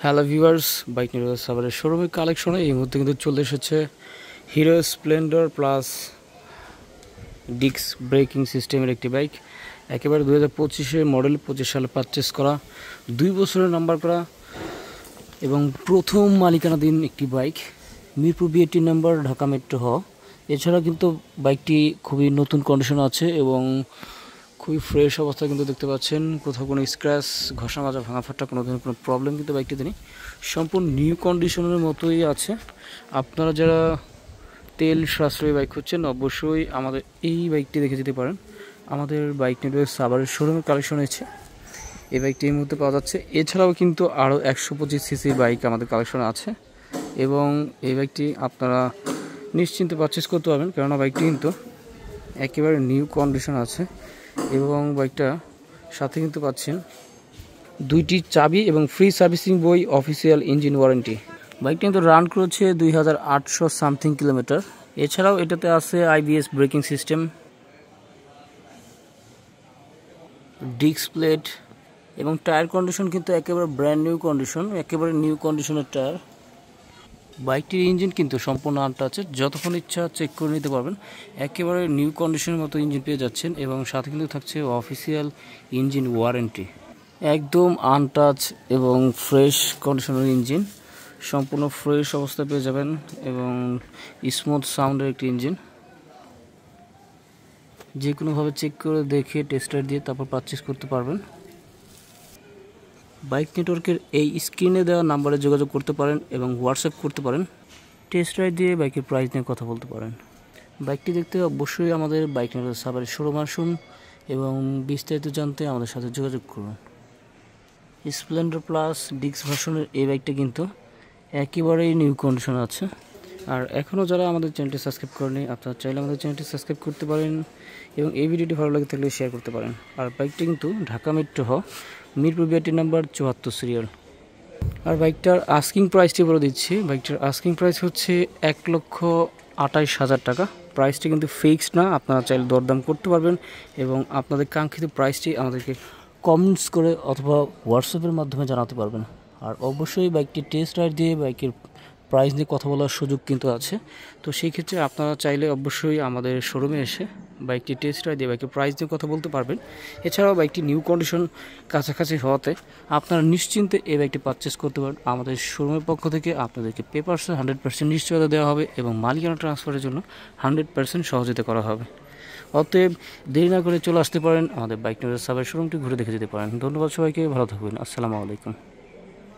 Hello viewers, bike news সাভারের শোরুমের কালেকশনে এই মুহূর্তে কিন্তু চলে এসেছে hero Splendor plus disk breaking সিস্টেমের একটি বাইক। একেবারে 2025 মডেল, 25 সালে পারচেস করা, 2 বছরের নাম্বার করা এবং প্রথম মালিকানাধীন একটি bike. Mirpur BAT number, Dhaka metro হ। এছাড়া কিন্তু বাইকটি খুবই নতুন কন্ডিশনে আছে এবং খুবই ফ্রেশ অবস্থা কিন্তু দেখতে পাচ্ছেন। কোথাও কোনো স্ক্র্যাচ, ঘষা মাজা, ভাঙা ফাটা কোনো ধরনের কোনো প্রবলেম কিন্তু বাইকটিতে নেই, সম্পূর্ণ নিউ কন্ডিশনের মতোই আছে। আপনারা যারা তেল সাশ্রয়ী বাইক খুঁজছেন অবশ্যই আমাদের এই বাইকটি দেখে যেতে পারেন। আমাদের বাইক নেটওয়ার্ক সাভারের শোরুমের কালেকশন হয়েছে, এই বাইকটি এই মুহূর্তে পাওয়া যাচ্ছে। এছাড়াও কিন্তু আরও 125cc বাইক আমাদের কালেকশনে আছে এবং এই বাইকটি আপনারা নিশ্চিন্তে পারচেস করতে পারবেন, কেননা বাইকটি কিন্তু একেবারে নিউ কন্ডিশন আছে এবং বাইকটা সাথে কিন্তু পাচ্ছেন 2টি চাবি এবং ফ্রি সার্ভিসিং বই, অফিসিয়াল ইঞ্জিন ওয়ারেন্টি। বাইকটা কিন্তু রান করেছে 2800 সামথিং কিলোমিটার। এছাড়াও এটাতে আছে IBS braking system, disk plate এবং টায়ার কন্ডিশন কিন্তু একেবারে ব্র্যান্ড নিউ কন্ডিশন, একেবারে নিউ কন্ডিশনের টায়ার। বাইকটির ইঞ্জিন কিন্তু সম্পূর্ণ আনটাচ, যতক্ষণ ইচ্ছা চেক করে নিতে পারবেন। একেবারে নিউ কন্ডিশনের মতো ইঞ্জিন পেয়ে যাচ্ছেন এবং সাথে কিন্তু থাকছে অফিসিয়াল ইঞ্জিন ওয়ারেন্টি। একদম আনটাচ এবং ফ্রেশ কন্ডিশনের ইঞ্জিন, সম্পূর্ণ ফ্রেশ অবস্থায় পেয়ে যাবেন এবং স্মুথ সাউন্ডের একটি ইঞ্জিন। যে কোনোভাবে চেক করে দেখে টেস্ট রাইড দিয়ে তারপর পারচেস করতে পারবেন। বাইক নেটওয়ার্কের এই স্ক্রিনে দেওয়া নাম্বারে যোগাযোগ করতে পারেন এবং হোয়াটসঅ্যাপ করতে পারেন। টেস্ট রাইড দিয়ে বাইকের প্রাইস নিয়ে কথা বলতে পারেন। বাইকটি দেখতে অবশ্যই আমাদের বাইক নেটওয়ার্ক সাভারের শোরুম আসুন এবং বিস্তারিত জানতে আমাদের সাথে যোগাযোগ করুন। স্প্লেন্ডার প্লাস ডিস্ক ভার্সনের এই বাইকটা কিন্তু একেবারেই নিউ কন্ডিশন আছে। আর এখনও যারা আমাদের চ্যানেলটি সাবস্ক্রাইব করেনি, আপনারা চাইলে আমাদের চ্যানেলটি সাবস্ক্রাইব করতে পারেন এবং এই ভিডিওটি ভালো লাগে থাকলে শেয়ার করতে পারেন। আর বাইকটি কিন্তু ঢাকা মেট্রো হ, মিরপুর BAT নাম্বার 74 সিরিয়াল। আর বাইকটার আস্কিং প্রাইসটি বলে দিচ্ছি। বাইকটার আস্কিং প্রাইস হচ্ছে 1,28,000 টাকা। প্রাইসটি কিন্তু ফিক্সড না, আপনারা চাইলে দরদাম করতে পারবেন এবং আপনাদের কাঙ্ক্ষিত প্রাইসটি আমাদেরকে কমেন্টস করে অথবা হোয়াটসঅ্যাপের মাধ্যমে জানাতে পারবেন। আর অবশ্যই বাইকটি টেস্ট রাইড দিয়ে বাইকের প্রাইস নিয়ে কথা বলার সুযোগ কিন্তু আছে। তো সেই ক্ষেত্রে আপনারা চাইলে অবশ্যই আমাদের শোরুমে এসে বাইকটি টেস্ট রাইড দিয়ে বাইকের প্রাইস নিয়ে কথা বলতে পারবেন। এছাড়াও বাইকটি নিউ কন্ডিশন কাছাকাছি হওয়াতে আপনারা নিশ্চিন্তে এই বাইকটি পারচেস করতে পারেন। আমাদের শোরুমের পক্ষ থেকে আপনাদেরকে পেপারসে 100% নিশ্চয়তা দেওয়া হবে এবং মালিকানা ট্রান্সফারের জন্য 100% সহযোগিতা করা হবে। অতএব দেরি না করে চলে আসতে পারেন, আমাদের বাইক নিউজ সাভার শোরুমটি ঘুরে দেখে যেতে পারেন। ধন্যবাদ সবাইকে, ভালো থাকবেন। আসসালামু আলাইকুম।